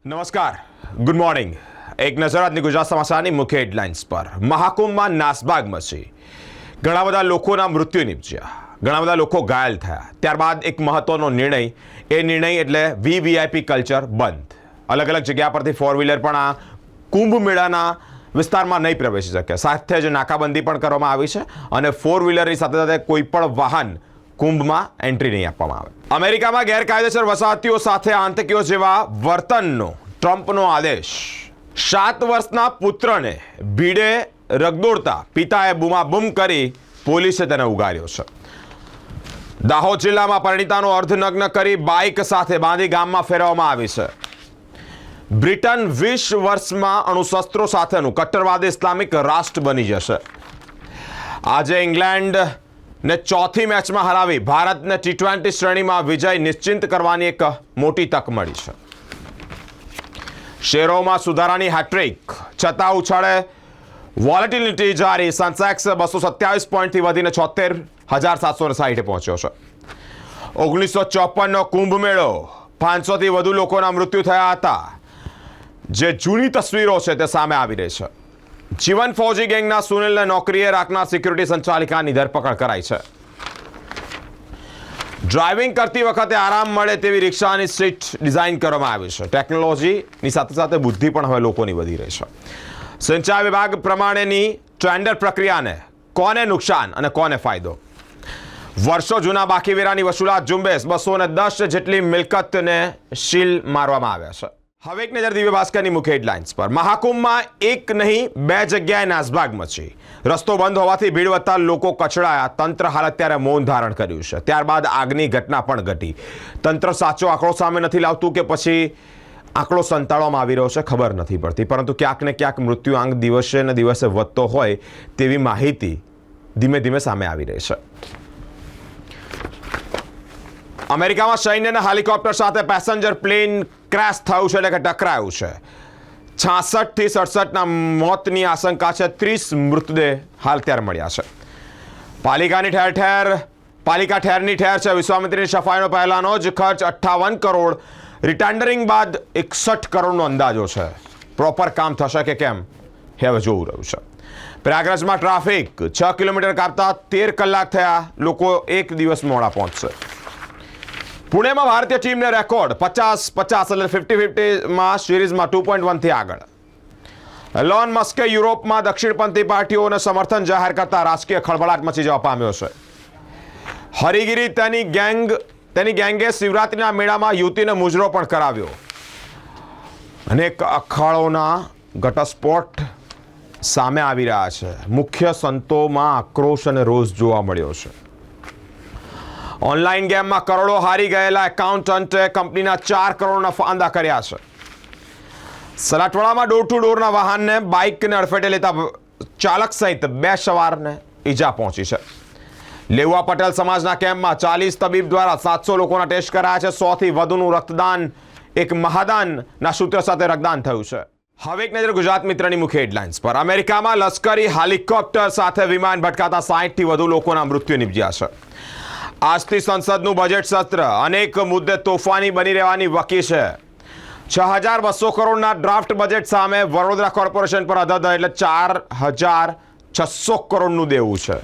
નમસ્કાર, good morning. એક નજર આજની ગુજરાત સમાચારની મુખ્ય હેડલાઇન્સ પર. મહાકુંભમાં નાસભાગ મચી, ઘણા બધા લોકોના મૃત્યુ નિપજ્યા, ઘણા બધા લોકો ઘાયલ થયા. ત્યારબાદ એક મહત્વનો નિર્ણય, એ નિર્ણય એટલે વીવીઆઈપી કલ્ચર બંધ. અલગ અલગ જગ્યા પરથી ફોર વ્હીલર પણ આ કુંભ મેળાના વિસ્તારમાં નહીં પ્રવેશી શકે. સાથે જ નાકાબંધી પણ કરવામાં આવી છે અને ફોર વ્હીલરની સાથે સાથે કોઈ પણ વાહન કુંભમાં એન્ટ્રી નહીં આપવામાં આવે. અમેરિકામાં ગેરકાયદેસર વસાહતીઓ સાથે આતંકીઓ જેવા વર્તનનો ટ્રમ્પનો આદેશ. 7 વર્ષના પુત્રને ભીડે રગદોળતા પિતાએ બૂમાબૂમ કરી પોલીસે તેને ઉગાર્યો છે. દાહોદ જિલ્લામાં પરિણીતાનો અર્ધનગ્ન કરી બાઇક સાથે બાંધી ગામમાં ફેરવવામાં આવી છે. બ્રિટન 20 વર્ષમાં અણુશસ્ત્રો સાથેનું કટ્ટરવાદી ઇસ્લામિક રાષ્ટ્ર બની જશે. આજે ઇંગ્લેન્ડ ને ચોથી મેચમાં હરાવી ભારતને T20 શ્રેણીમાં વિજય નિશ્ચિત કરવાની એક મોટી તક મળી છે. શેરોમાં સુધારાની હેટ્રિક, છતાં ઉછાળે વોલેટિલિટી જારી. સેન્સેક્સ 227 પોઈન્ટથી વધીને 76,760 પહોંચ્યો છે. 1954નો કુંભ મેળો, 500થી વધુ લોકોના મૃત્યુ થયા હતા. જે જૂની તસવીરો છે તે સામે આવી રહી છે. જીવન ફૌજી ગેંગના સુનિલને નોકરીએ રાખનાર સિક્યુરિટી સંચાલિકાની ધરપકડ કરાઈ છે. ડ્રાઇવિંગ કરતી વખતે આરામ મળે તેવી રિક્ષાની સીટ ડિઝાઇન કરવામાં આવી છે. ટેકનોલોજીની સાથે સાથે બુદ્ધિ પણ હવે લોકોની વધી રહી છે. સિંચાઈ વિભાગ પ્રમાણેની ટેન્ડર પ્રક્રિયાને કોને નુકસાન અને કોને ફાયદો? વર્ષો જૂના બાકીવેરાની વસૂલાત ઝુંબેશ. 210 જેટલી મિલકતને સીલ મારવામાં આવ્યા છે. હવે એક નજર દિવ્ય ભાસ્કરની મુખ્ય હેડલાઇન્સ પર. મહાકુંભમાં એક નહીં 2 જગ્યાએ નાસભાગ મચી. રસ્તો બંધ હોવાથી ભીડ વધતા લોકો કચડાયા. તંત્ર હાલ અત્યારે મૌન ધારણ કર્યું છે. ત્યારબાદ આગની ઘટના પણ ઘટી. તંત્ર સાચો આંકડો સામે નથી લાવતું કે પછી આંકડો સંતાડવામાં આવી રહ્યો છે, ખબર નથી પડતી. પરંતુ ક્યાંક ને ક્યાંક મૃત્યુઆંક દિવસે ને દિવસે વધતો હોય તેવી માહિતી ધીમે ધીમે સામે આવી રહી છે. અમેરિકામાં સૈન્યના હેલિકોપ્ટર સાથે પેસેન્જર પ્લેન ક્રેશ થયું છે, એટલે કે ટકરાયું છે. 66 થી 67ના મોતની આશંકા છે. 30 મૃતદેહ હાલ ત્યારે મળ્યા છે. પાલિકા ઠેરની ઠેર છે. વિશ્વામિત્રીની સફાઈનો પહેલાનો જ ખર્ચ 58 કરોડ. રિટેન્ડરિંગ બાદ 61 કરોડનો અંદાજો છે. પ્રોપર કામ થશે કે કેમ હવે જોવું રહ્યું છે. પ્રયાગરાજમાં ટ્રાફિક 6 કિલોમીટર કાપતા 13 કલાક થયા. લોકો એક દિવસ મોડા પહોંચશે. પુણેમાં ભારતીય ટીમને રેકોર્ડ 50-50 એટલે 50-50માં સિરીઝમાં 2.1થી આગળ. એલોન મસ્કે યુરોપમાં દક્ષિણપંથી પાર્ટીઓને સમર્થન જાહેર કરતા રાજકીય ખળભળાટ મચી જવા પામ્યો છે. હરિગીરી તેની ગેંગે શિવરાત્રીના મેળામાં યુવતીને મુજરો પણ કરાવ્યો. અનેક અખાડોના ઘટસ્ફોટ સામે આવી રહ્યા છે. મુખ્ય સંતોમાં આક્રોશ અને રોષ જોવા મળ્યો છે. ઓનલાઈન ગેમમાં કરોડો હારી ગયેલા એકાઉન્ટન્ટે કંપનીના 4 કરોડના ફાંદા કર્યા છે. સલાટવાડામાં ડોર ટુ ડોરના વાહનને બાઇકને અડફેટે લેતા ચાલક સહિત 2 સવારને ઈજા પહોંચી છે. લેઉવા પટેલ સમાજના કેમ્પમાં 40 તબીબ દ્વારા 700 લોકોના ટેસ્ટ કરાયા છે. 100થી વધુનું રક્તદાન એક મહાદાનના સૂત્ર સાથે રક્તદાન થયું છે. હવે એક નજર ગુજરાત મિત્રની મુખ્ય હેડલાઇન્સ પર. અમેરિકામાં લશ્કરી હેલિકોપ્ટર સાથે વિમાન ભટકાતા 60થી વધુ લોકોના મૃત્યુ નિપજ્યા છે. આજથી સંસદનું બજેટ સત્ર અનેક મુદ્દે તોફાની બની રહેવાની વકી છે. 6,200 કરોડના ડ્રાફ્ટ બજેટ સામે વડોદરા કોર્પોરેશન પર અધધ એટલે 4,600 કરોડનું દેવું છે.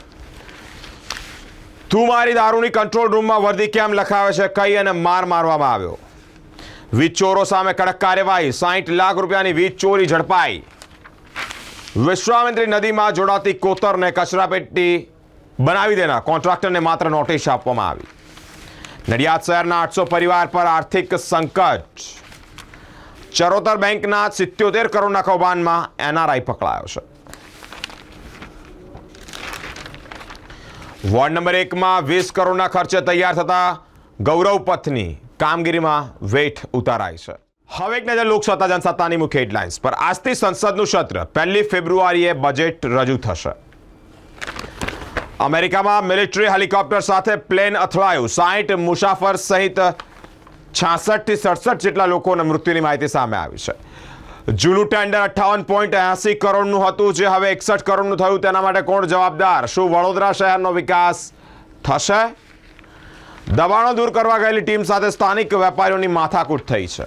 તું મારી દારૂની કંટ્રોલ રૂમમાં વર્દી કેમ લખાવે છે, કઈ અને મારવામાં આવ્યો. વીજ ચોરો સામે કડક કાર્યવાહી. 60 લાખ રૂપિયાની વીજ ચોરી ઝડપાઈ. વિશ્વામિત્રી નદીમાં જોડાતી કોતરને કચરાપેટી બનાવી દેનાર કોન્ટ્રાક્ટરને માત્ર નોટિસ આપવામાં આવી. નડિયાદ શહેરના 800 પરિવાર પર આર્થિક સંકટ. ચરોતર બેંકના 77 કરોડના કૌભાંડમાં NRI પકડાયો છે. વોર્ડ નંબર 1માં 20 કરોડના ખર્ચે તૈયાર થતા ગૌરવ પથની કામગીરીમાં વેઠ ઉતારાઈ છે. હવે એક નજર લોકસત્તા જનસત્તાની મુખ્ય હેડલાઇન્સ પર. આજથી સંસદનું સત્ર 1 ફેબ્રુઆરીએ બજેટ રજૂ થશે. અમેરિકામાં મિલિટરી હેલિકોપ્ટર સાથે પ્લેન અથડાયું. 60 મુસાફર સહિત 66 થી 67 જેટલા લોકોના મૃત્યુની માહિતી સામે આવી છે. જૂનું ટેન્ડર 58.80 કરોડનું હતું, જે હવે 61 કરોડનું થયું. તેના માટે કોણ જવાબદાર? શું વડોદરા શહેરનો વિકાસ થશે? દબાણો દૂર કરવા ગયેલી ટીમ સાથે સ્થાનિક વેપારીઓની માથાકૂટ થઈ છે.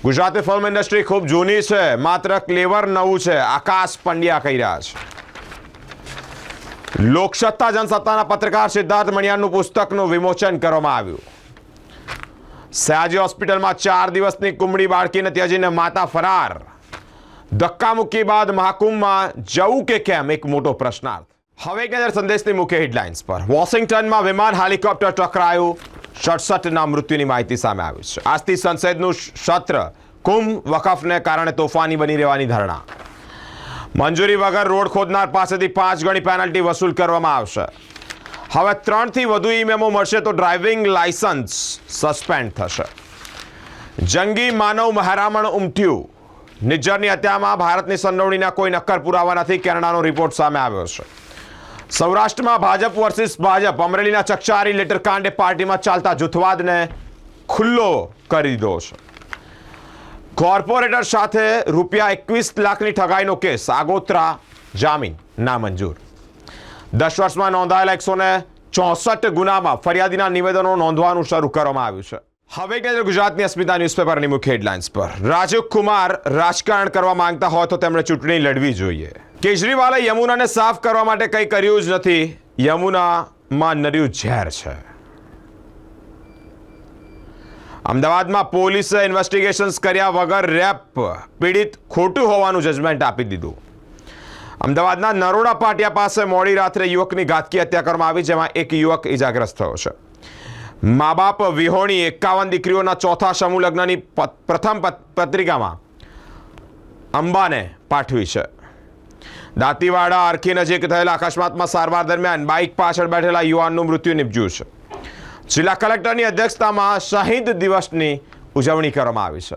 ગુજરાતી ફિલ્મ ઇન્ડસ્ટ્રી ખૂબ જૂની છે, માત્ર ક્લેવર નવું છે, આકાશ પંડ્યા કહી રહ્યા છે. લોકસત્તા જનસત્તાના પત્રકાર સિદ્ધાર્થ મણિયારનું પુસ્તકનું વિમોચન કરવામાં આવ્યું. સયાજી હોસ્પિટલમાં 4 દિવસની કુમળી બાળકીને ત્યજીને માતા ફરાર. ધક્કામુક્કી બાદ મહાકુંભમાં જવું કે કેમ, એક મોટો પ્રશ્નાર્થ. હવે એક નજર સંદેશની મુખ્ય હેડલાઇન્સ પર. વોશિંગ્ટનમાં વિમાન હેલિકોપ્ટર ટકરાયું, 67ના મૃત્યુની માહિતી સામે આવી છે. આજથી સંસદનું સત્ર કુંભ વકફને કારણે તોફાની બની રહેવાની ધારણા. મંજૂરી વગર રોડ ખોદનાર પાસેથી 5 ગણી પેનલ્ટી વસૂલ કરવામાં આવશે. હવે 3થી વધુ ઈ-મેમો મળશે તો ડ્રાઇવિંગ લાયસન્સ સસ્પેન્ડ થશે. જંગી માનવ મહેરામણ ઉમટ્યું. નિજ્જરની હત્યામાં ભારતની સંડોવણીના કોઈ નક્કર પુરાવા નથી, કેનેડાનો રિપોર્ટ સામે આવ્યો છે. સૌરાષ્ટ્રમાં ભાજપ વર્સિસ ભાજપ. અમરેલીના ચકચારી લેટરકાંડે પાર્ટીમાં ચાલતા જૂથવાદને ખુલ્લો કરી દીધો છે. કોર્પોરેટર સાથે ₹21 લાખની ઠગાઈનો કેસ, આગોતરા જામીન નામંજૂર. 10 વર્ષમાં નોંધાયેલા 164 ગુનામાં ફરિયાદીના નિવેદનો નોંધવાનું શરૂ કરવામાં આવ્યું છે. હવે કે ગુજરાતની અસ્મિતા ન્યૂઝપેપરની મુખ્ય હેડલાઇન્સ પર. રાજીવ કુમાર રાજકારણ કરવા માંગતા હોય તો તેમણે ચૂંટણી લડવી જોઈએ. કેજરીવાલે યમુનાને સાફ કરવા માટે કંઈ કર્યું જ નથી. યમુનામાં નર્યું ઝેર છે. અમદાવાદમાં પોલીસે ઇન્વેસ્ટિગેશન્સ કર્યા વગર રેપ પીડિત ખોટું હોવાનું જજમેન્ટ આપી દીધું. અમદાવાદના નરોડા પાટિયા પાસે મોડી રાત્રે યુવકની ઘાતકી હત્યા કરવામાં આવી, જેમાં એક યુવક ઇજાગ્રસ્ત થયો છે. મા બાપ વિહોણી 51 દીકરીઓના ચોથા સમૂહ લગ્નની પ્રથમ પત્રિકામાં અંબાને પાઠવી છે. દાંતીવાડા અરખી નજીક થયેલા અકસ્માતમાં સારવાર દરમિયાન બાઇક પાછળ બેઠેલા યુવાનનું મૃત્યુ નિપજ્યું છે. જિલ્લા કલેક્ટરની અધ્યક્ષતામાં શહીદ દિવસની ઉજવણી કરવામાં આવી છે.